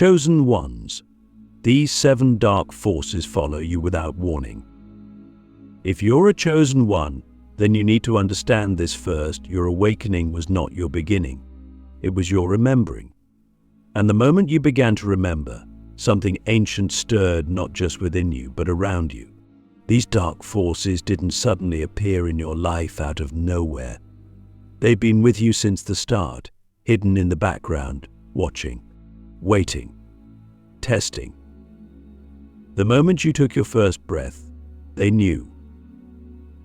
Chosen ones. These 7 dark forces follow you without warning. If you're a chosen one, then you need to understand this first. Your awakening was not your beginning. It was your remembering. And the moment you began to remember, something ancient stirred not just within you, but around you. These dark forces didn't suddenly appear in your life out of nowhere. They've been with you since the start, hidden in the background, watching, waiting, testing. The moment you took your first breath, they knew.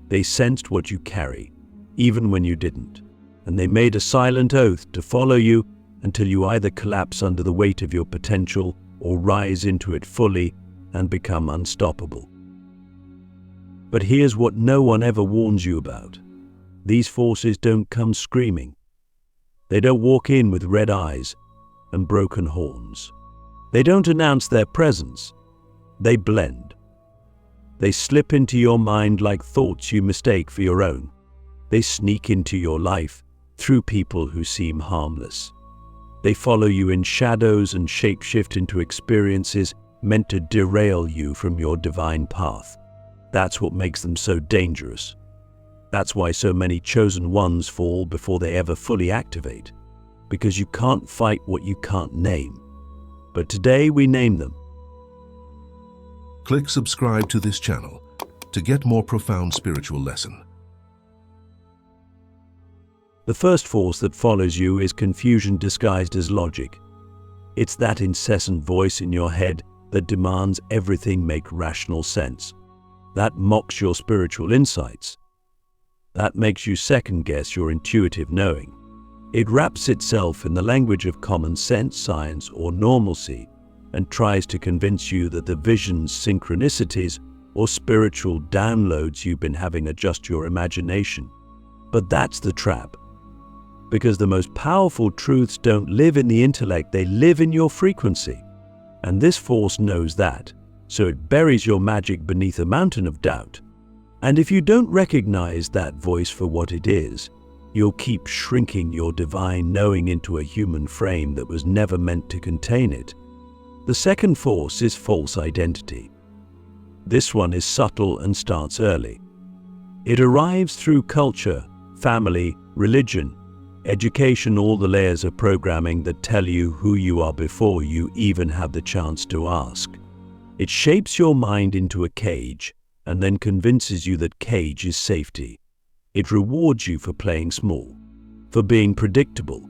They sensed what you carry, even when you didn't, and they made a silent oath to follow you until you either collapse under the weight of your potential or rise into it fully and become unstoppable. But here's what no one ever warns you about. These forces don't come screaming. They don't walk in with red eyes and broken horns. They don't announce their presence. They blend. They slip into your mind like thoughts you mistake for your own. They sneak into your life through people who seem harmless. They follow you in shadows and shapeshift into experiences meant to derail you from your divine path. That's what makes them so dangerous. That's why so many chosen ones fall before they ever fully activate. Because you can't fight what you can't name. But today we name them. Click subscribe to this channel to get more profound spiritual lesson. The first force that follows you is confusion disguised as logic. It's that incessant voice in your head that demands everything make rational sense. That mocks your spiritual insights. That makes you second-guess your intuitive knowing. It wraps itself in the language of common sense, science, or normalcy, and tries to convince you that the visions, synchronicities, or spiritual downloads you've been having are just your imagination. But that's the trap. Because the most powerful truths don't live in the intellect, they live in your frequency. And this force knows that, so it buries your magic beneath a mountain of doubt. And if you don't recognize that voice for what it is, you'll keep shrinking your divine knowing into a human frame that was never meant to contain it. The second force is false identity. This one is subtle and starts early. It arrives through culture, family, religion, education, all the layers of programming that tell you who you are before you even have the chance to ask. It shapes your mind into a cage and then convinces you that cage is safety. It rewards you for playing small, for being predictable,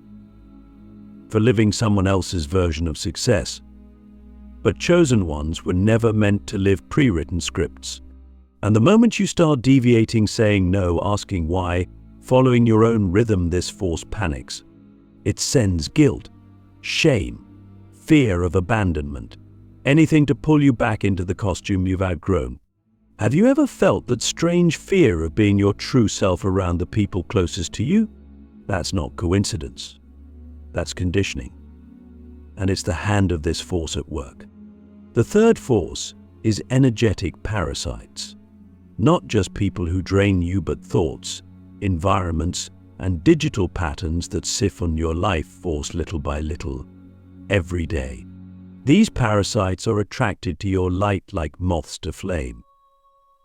for living someone else's version of success. But chosen ones were never meant to live pre-written scripts. And the moment you start deviating, saying no, asking why, following your own rhythm, this force panics. It sends guilt, shame, fear of abandonment, anything to pull you back into the costume you've outgrown. Have you ever felt that strange fear of being your true self around the people closest to you? That's not coincidence. That's conditioning. And it's the hand of this force at work. The third force is energetic parasites. Not just people who drain you, but thoughts, environments, and digital patterns that siphon your life force little by little, every day. These parasites are attracted to your light like moths to flame.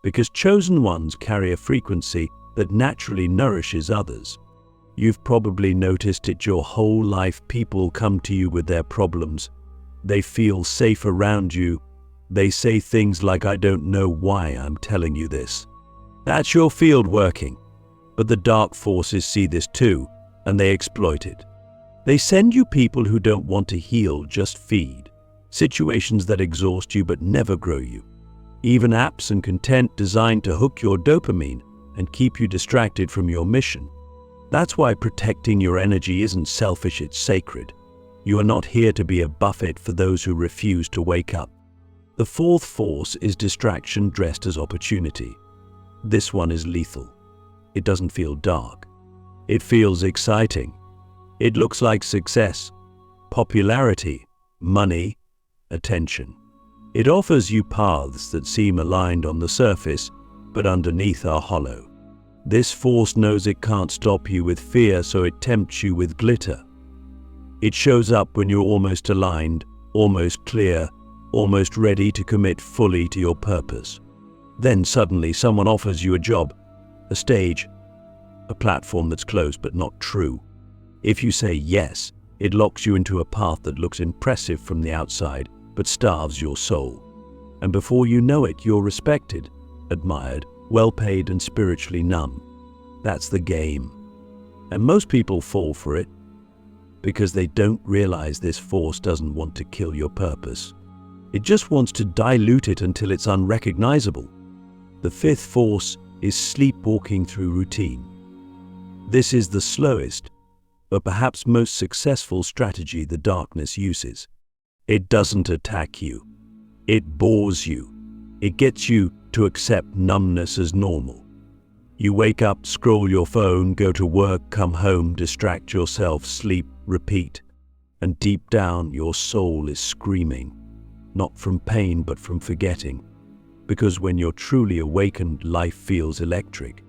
Because chosen ones carry a frequency that naturally nourishes others. You've probably noticed it your whole life. People come to you with their problems. They feel safe around you. They say things like, "I don't know why I'm telling you this." That's your field working. But the dark forces see this too, and they exploit it. They send you people who don't want to heal, just feed. Situations that exhaust you but never grow you. Even apps and content designed to hook your dopamine and keep you distracted from your mission. That's why protecting your energy isn't selfish, it's sacred. You are not here to be a buffet for those who refuse to wake up. The fourth force is distraction dressed as opportunity. This one is lethal. It doesn't feel dark. It feels exciting. It looks like success, popularity, money, attention. It offers you paths that seem aligned on the surface, but underneath are hollow. This force knows it can't stop you with fear, so it tempts you with glitter. It shows up when you're almost aligned, almost clear, almost ready to commit fully to your purpose. Then suddenly someone offers you a job, a stage, a platform that's close but not true. If you say yes, it locks you into a path that looks impressive from the outside but starves your soul. And before you know it, you're respected, admired, well-paid and spiritually numb. That's the game. And most people fall for it because they don't realize this force doesn't want to kill your purpose. It just wants to dilute it until it's unrecognizable. The fifth force is sleepwalking through routine. This is the slowest, but perhaps most successful strategy the darkness uses. It doesn't attack you. It bores you. It gets you to accept numbness as normal. You wake up, scroll your phone, go to work, come home, distract yourself, sleep, repeat. And deep down, your soul is screaming, not from pain, but from forgetting. Because when you're truly awakened, life feels electric.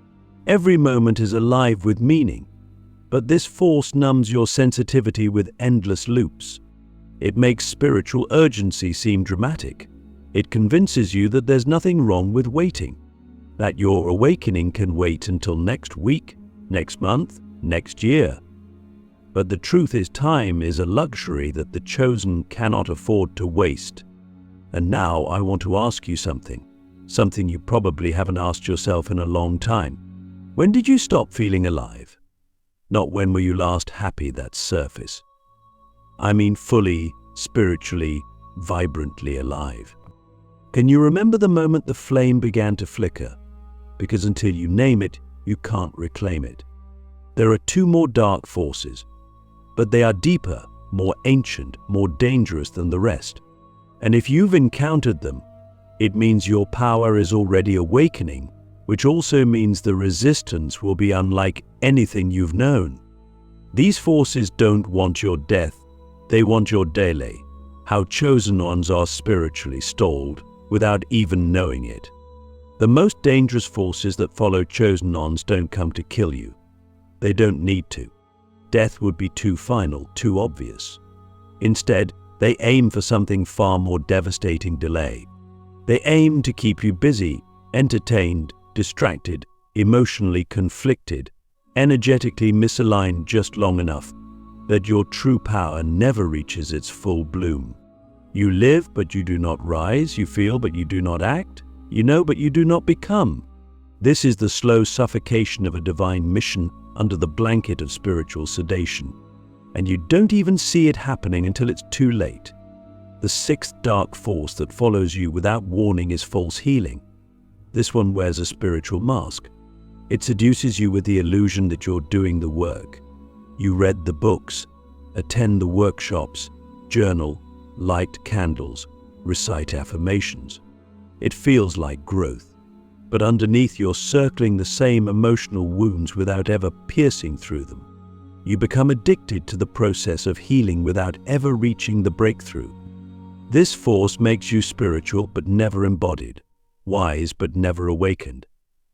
Every moment is alive with meaning. But this force numbs your sensitivity with endless loops. It makes spiritual urgency seem dramatic. It convinces you that there's nothing wrong with waiting, that your awakening can wait until next week, next month, next year. But the truth is, time is a luxury that the chosen cannot afford to waste. And now I want to ask you something you probably haven't asked yourself in a long time. When did you stop feeling alive? Not when were you last happy, that's surface. I mean fully, spiritually, vibrantly alive. Can you remember the moment the flame began to flicker? Because until you name it, you can't reclaim it. There are two more dark forces, but they are deeper, more ancient, more dangerous than the rest. And if you've encountered them, it means your power is already awakening, which also means the resistance will be unlike anything you've known. These forces don't want your death, they want your derail, how chosen ones are spiritually stalled without even knowing it. The most dangerous forces that follow chosen ones don't come to kill you. They don't need to. Death would be too final, too obvious. Instead, they aim for something far more devastating: delay. They aim to keep you busy, entertained, distracted, emotionally conflicted, energetically misaligned just long enough that your true power never reaches its full bloom. You live, but you do not rise. You feel, but you do not act. You know, but you do not become. This is the slow suffocation of a divine mission under the blanket of spiritual sedation. And you don't even see it happening until it's too late. The sixth dark force that follows you without warning is false healing. This one wears a spiritual mask. It seduces you with the illusion that you're doing the work. You read the books, attend the workshops, journal, light candles, recite affirmations. It feels like growth, but underneath you're circling the same emotional wounds without ever piercing through them. You become addicted to the process of healing without ever reaching the breakthrough. This force makes you spiritual but never embodied, wise but never awakened.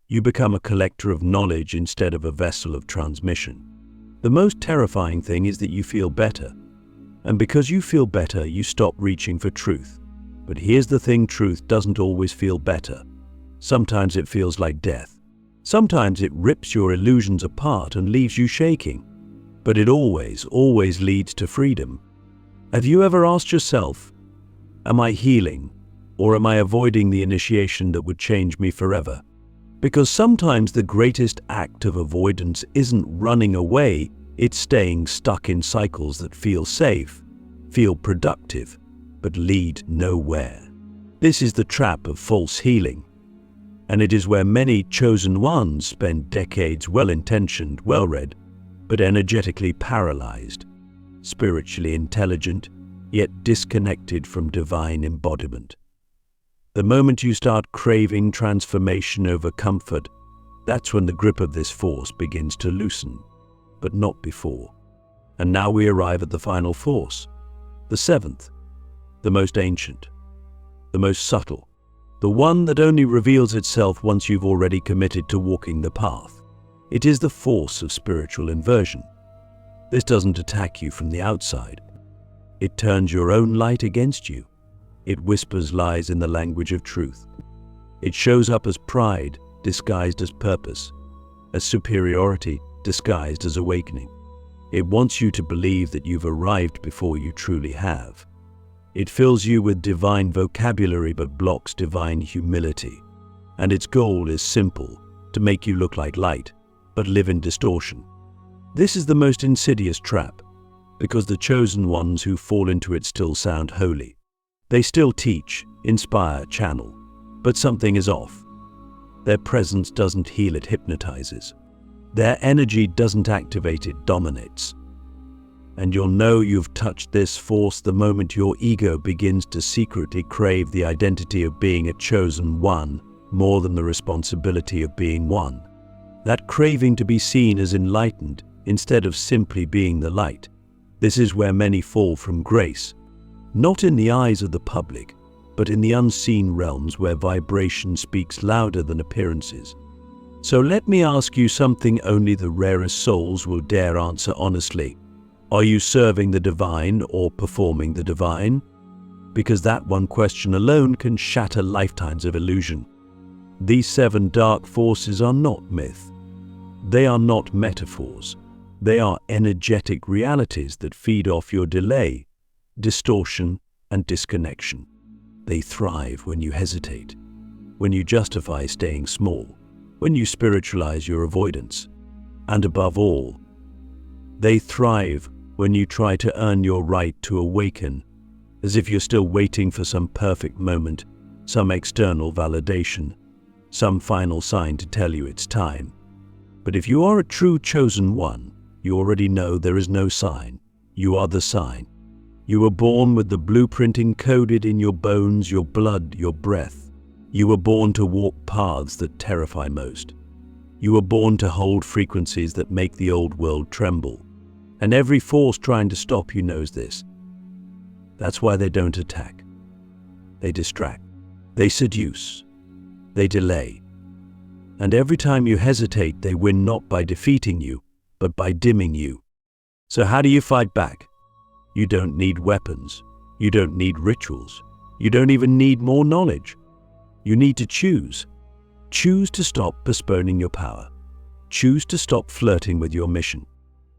You become a collector of knowledge instead of a vessel of transmission. The most terrifying thing is that you feel better. And because you feel better, you stop reaching for truth. But here's the thing: truth doesn't always feel better. Sometimes it feels like death. Sometimes it rips your illusions apart and leaves you shaking. But it always leads to freedom. Have you ever asked yourself, am I healing, or am I avoiding the initiation that would change me forever? Because sometimes the greatest act of avoidance isn't running away, it's staying stuck in cycles that feel safe, feel productive, but lead nowhere. This is the trap of false healing. And it is where many chosen ones spend decades, well-intentioned, well-read, but energetically paralyzed, spiritually intelligent, yet disconnected from divine embodiment. The moment you start craving transformation over comfort, that's when the grip of this force begins to loosen, but not before. And now we arrive at the final force, the seventh, the most ancient, the most subtle, the one that only reveals itself once you've already committed to walking the path. It is the force of spiritual inversion. This doesn't attack you from the outside. It turns your own light against you. It whispers lies in the language of truth. It shows up as pride disguised as purpose, as superiority disguised as awakening. It wants you to believe that you've arrived before you truly have. It fills you with divine vocabulary but blocks divine humility. And its goal is simple, to make you look like light, but live in distortion. This is the most insidious trap, because the chosen ones who fall into it still sound holy. They still teach, inspire, channel, but something is off. Their presence doesn't heal, it hypnotizes. Their energy doesn't activate, it dominates. And you'll know you've touched this force the moment your ego begins to secretly crave the identity of being a chosen one more than the responsibility of being one. That craving to be seen as enlightened instead of simply being the light. This is where many fall from grace, not in the eyes of the public, but in the unseen realms where vibration speaks louder than appearances. So let me ask you something only the rarest souls will dare answer honestly. Are you serving the divine or performing the divine? Because that one question alone can shatter lifetimes of illusion. These 7 dark forces are not myth. They are not metaphors. They are energetic realities that feed off your delay, distortion, and disconnection. They thrive when you hesitate, when you justify staying small, when you spiritualize your avoidance. And above all, they thrive when you try to earn your right to awaken, as if you're still waiting for some perfect moment, some external validation, some final sign to tell you it's time. But if you are a true chosen one, you already know there is no sign. You are the sign. You were born with the blueprint encoded in your bones, your blood, your breath. You were born to walk paths that terrify most. You were born to hold frequencies that make the old world tremble. And every force trying to stop you knows this. That's why they don't attack. They distract. They seduce. They delay. And every time you hesitate, they win not by defeating you, but by dimming you. So how do you fight back? You don't need weapons. You don't need rituals. You don't even need more knowledge. You need to choose. Choose to stop postponing your power. Choose to stop flirting with your mission.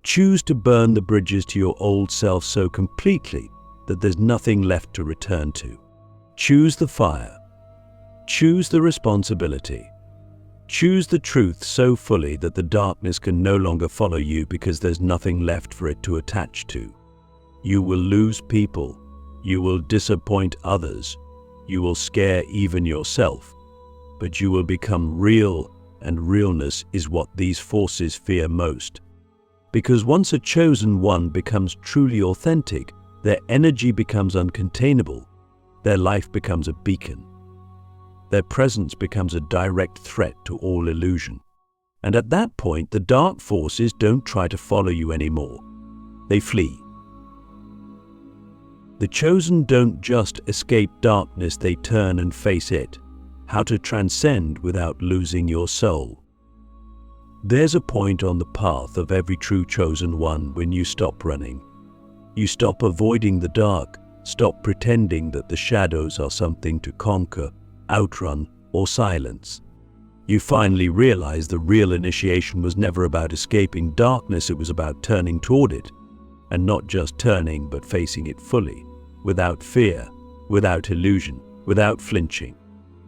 Choose to burn the bridges to your old self so completely that there's nothing left to return to. Choose the fire. Choose the responsibility. Choose the truth so fully that the darkness can no longer follow you because there's nothing left for it to attach to. You will lose people. You will disappoint others. You will scare even yourself. But you will become real, and realness is what these forces fear most. Because once a chosen one becomes truly authentic, their energy becomes uncontainable. Their life becomes a beacon. Their presence becomes a direct threat to all illusion. And at that point, the dark forces don't try to follow you anymore. They flee. The chosen don't just escape darkness, they turn and face it. How to transcend without losing your soul. There's a point on the path of every true chosen one when you stop running. You stop avoiding the dark, stop pretending that the shadows are something to conquer, outrun, or silence. You finally realize the real initiation was never about escaping darkness, it was about turning toward it. And not just turning, but facing it fully, without fear, without illusion, without flinching.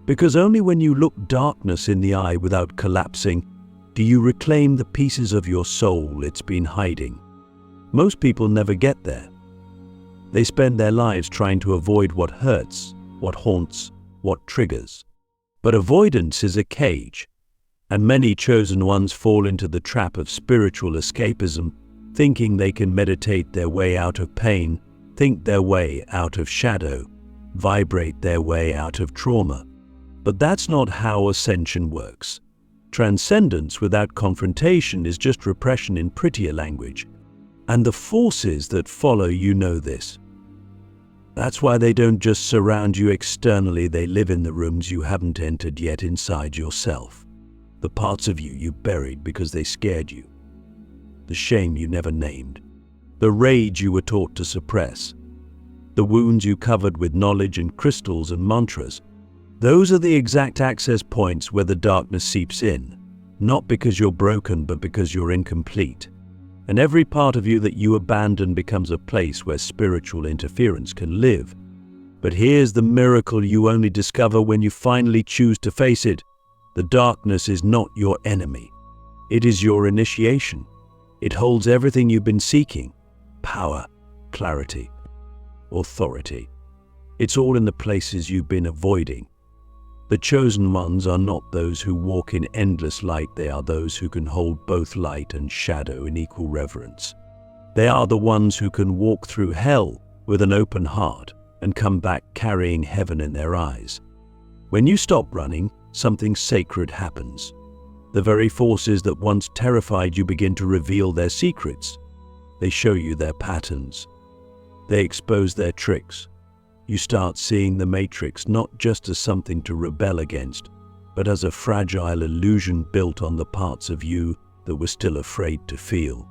Because only when you look darkness in the eye without collapsing, do you reclaim the pieces of your soul it's been hiding. Most people never get there. They spend their lives trying to avoid what hurts, what haunts, what triggers. But avoidance is a cage, and many chosen ones fall into the trap of spiritual escapism, thinking they can meditate their way out of pain, think their way out of shadow, vibrate their way out of trauma. But that's not how ascension works. Transcendence without confrontation is just repression in prettier language. And the forces that follow you know this. That's why they don't just surround you externally, they live in the rooms you haven't entered yet inside yourself. The parts of you buried because they scared you. The shame you never named. The rage you were taught to suppress. the wounds you covered with knowledge and crystals and mantras. Those are the exact access points where the darkness seeps in, not because you're broken, but because you're incomplete. And every part of you that you abandon becomes a place where spiritual interference can live. But here's the miracle you only discover when you finally choose to face it. The darkness is not your enemy. It is your initiation. It holds everything you've been seeking: power, clarity, authority. It's all in the places you've been avoiding. The chosen ones are not those who walk in endless light. They are those who can hold both light and shadow in equal reverence. They are the ones who can walk through hell with an open heart and come back carrying heaven in their eyes. When you stop running, something sacred happens. The very forces that once terrified you begin to reveal their secrets. They show you their patterns. They expose their tricks. You start seeing the matrix not just as something to rebel against, but as a fragile illusion built on the parts of you that were still afraid to feel.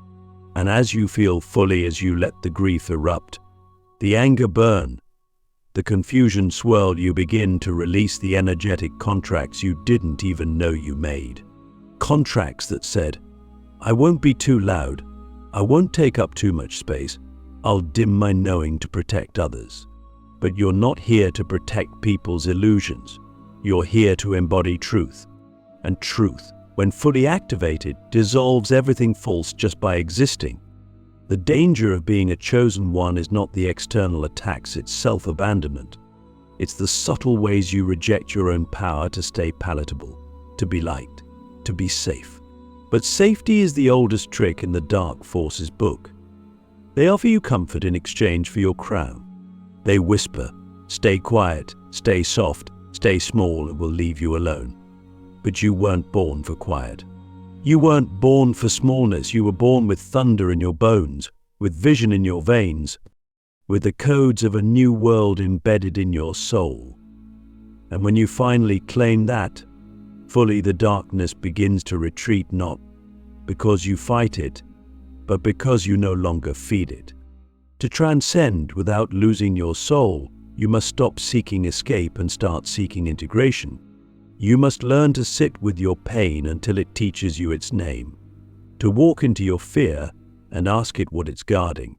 And as you feel fully, as you let the grief erupt, the anger burn, the confusion swirl, you begin to release the energetic contracts you didn't even know you made. Contracts that said, I won't be too loud, I won't take up too much space, I'll dim my knowing to protect others. But you're not here to protect people's illusions. You're here to embody truth. And truth, when fully activated, dissolves everything false just by existing. The danger of being a chosen one is not the external attacks, it's self-abandonment. It's the subtle ways you reject your own power to stay palatable, to be liked, to be safe. But safety is the oldest trick in the Dark Forces book. They offer you comfort in exchange for your crown. They whisper, stay quiet, stay soft, stay small, and we'll leave you alone. But you weren't born for quiet. You weren't born for smallness. You were born with thunder in your bones, with vision in your veins, with the codes of a new world embedded in your soul. And when you finally claim that, fully, the darkness begins to retreat, not because you fight it, but because you no longer feed it. To transcend without losing your soul, you must stop seeking escape and start seeking integration. You must learn to sit with your pain until it teaches you its name, to walk into your fear and ask it what it's guarding,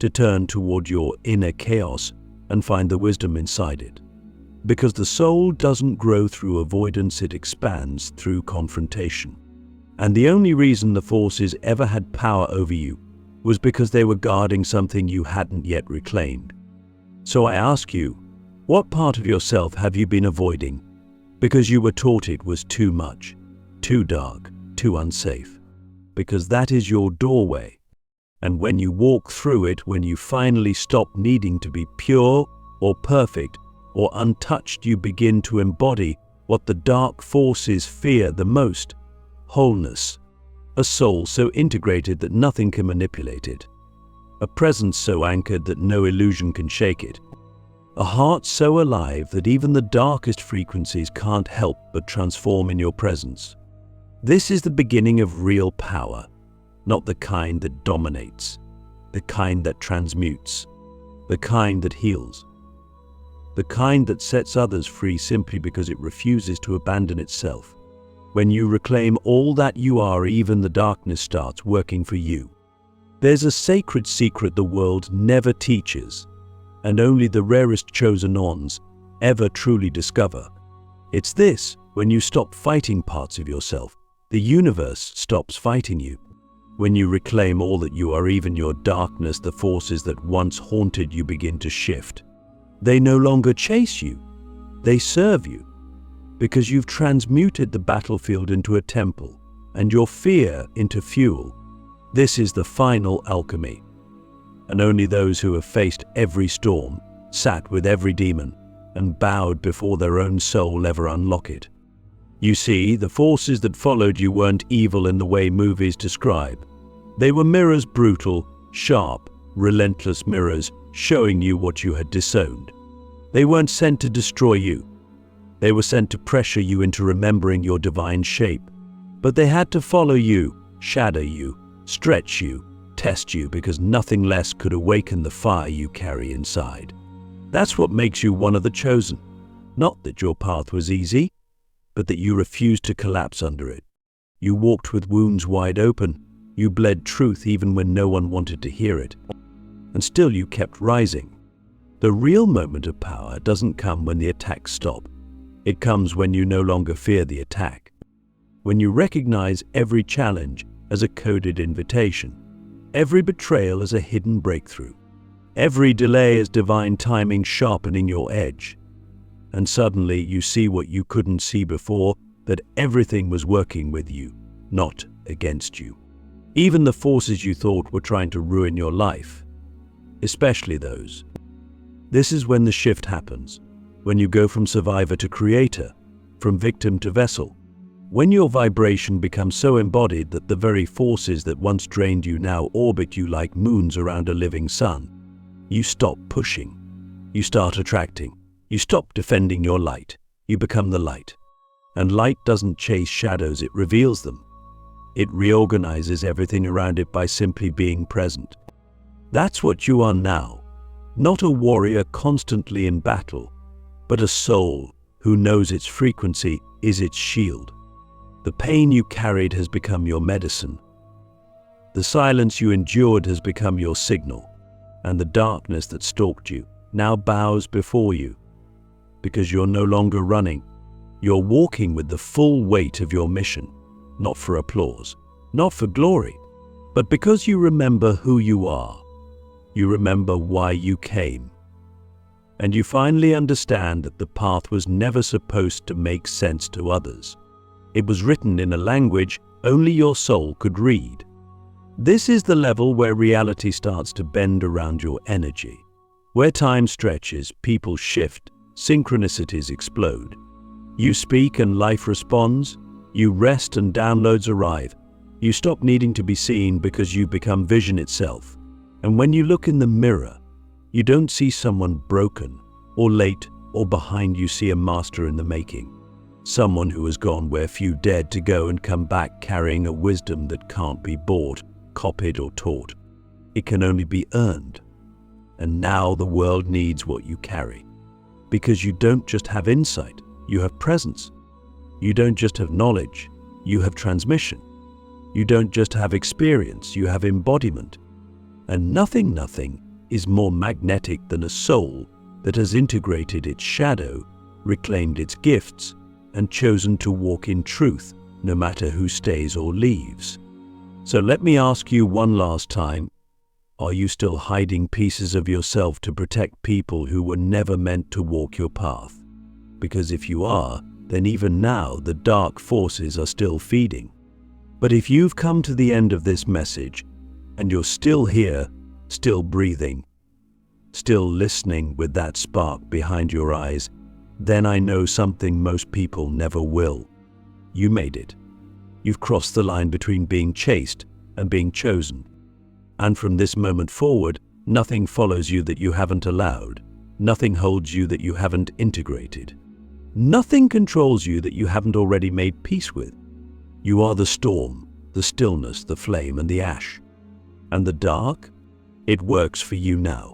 to turn toward your inner chaos and find the wisdom inside it. Because the soul doesn't grow through avoidance, it expands through confrontation. And the only reason the forces ever had power over you was because they were guarding something you hadn't yet reclaimed. So I ask you, what part of yourself have you been avoiding because you were taught it was too much, too dark, too unsafe? Because that is your doorway. And when you walk through it, when you finally stop needing to be pure or perfect or untouched, you begin to embody what the dark forces fear the most: wholeness. A soul so integrated that nothing can manipulate it. A presence so anchored that no illusion can shake it. A heart so alive that even the darkest frequencies can't help but transform in your presence. This is the beginning of real power, not the kind that dominates, the kind that transmutes, the kind that heals, the kind that sets others free simply because it refuses to abandon itself. When you reclaim all that you are, even the darkness starts working for you. There's a sacred secret the world never teaches, and only the rarest chosen ones ever truly discover. It's this: when you stop fighting parts of yourself, the universe stops fighting you. When you reclaim all that you are, even your darkness, the forces that once haunted you begin to shift. They no longer chase you, they serve you. Because you've transmuted the battlefield into a temple and your fear into fuel. This is the final alchemy. And only those who have faced every storm, sat with every demon, and bowed before their own soul ever unlock it. You see, the forces that followed you weren't evil in the way movies describe. They were mirrors, brutal, sharp, relentless mirrors, showing you what you had disowned. They weren't sent to destroy you. They were sent to pressure you into remembering your divine shape. But they had to follow you, shadow you, stretch you, test you, because nothing less could awaken the fire you carry inside. That's what makes you one of the chosen. Not that your path was easy, but that you refused to collapse under it. You walked with wounds wide open. You bled truth even when no one wanted to hear it. And still you kept rising. The real moment of power doesn't come when the attacks stop. It comes when you no longer fear the attack. When you recognize every challenge as a coded invitation, every betrayal as a hidden breakthrough, every delay as divine timing sharpening your edge. And suddenly you see what you couldn't see before, that everything was working with you, not against you. Even the forces you thought were trying to ruin your life, especially those. This is when the shift happens, when you go from survivor to creator, from victim to vessel. When your vibration becomes so embodied that the very forces that once drained you now orbit you like moons around a living sun. You stop pushing. You start attracting. You stop defending your light. You become the light. And light doesn't chase shadows, it reveals them. It reorganizes everything around it by simply being present. That's what you are now. Not a warrior constantly in battle, but a soul who knows its frequency is its shield. The pain you carried has become your medicine. The silence you endured has become your signal, and the darkness that stalked you now bows before you. Because you're no longer running, you're walking with the full weight of your mission, not for applause, not for glory, but because you remember who you are. You remember why you came. And you finally understand that the path was never supposed to make sense to others. It was written in a language only your soul could read. This is the level where reality starts to bend around your energy, where time stretches, people shift, synchronicities explode. You speak and life responds. You rest and downloads arrive. You stop needing to be seen because you become vision itself. And when you look in the mirror, you don't see someone broken or late or behind. You see a master in the making. Someone who has gone where few dared to go and come back carrying a wisdom that can't be bought, copied or taught. It can only be earned. And now the world needs what you carry. Because you don't just have insight, you have presence. You don't just have knowledge, you have transmission. You don't just have experience, you have embodiment. And nothing is more magnetic than a soul that has integrated its shadow, reclaimed its gifts, and chosen to walk in truth, no matter who stays or leaves. So let me ask you one last time, are you still hiding pieces of yourself to protect people who were never meant to walk your path? Because if you are, then even now the dark forces are still feeding. But if you've come to the end of this message, and you're still here, still breathing, still listening with that spark behind your eyes, then I know something most people never will. You made it. You've crossed the line between being chased and being chosen. And from this moment forward, nothing follows you that you haven't allowed. Nothing holds you that you haven't integrated. Nothing controls you that you haven't already made peace with. You are the storm, the stillness, the flame, and the ash. And the dark? It works for you now.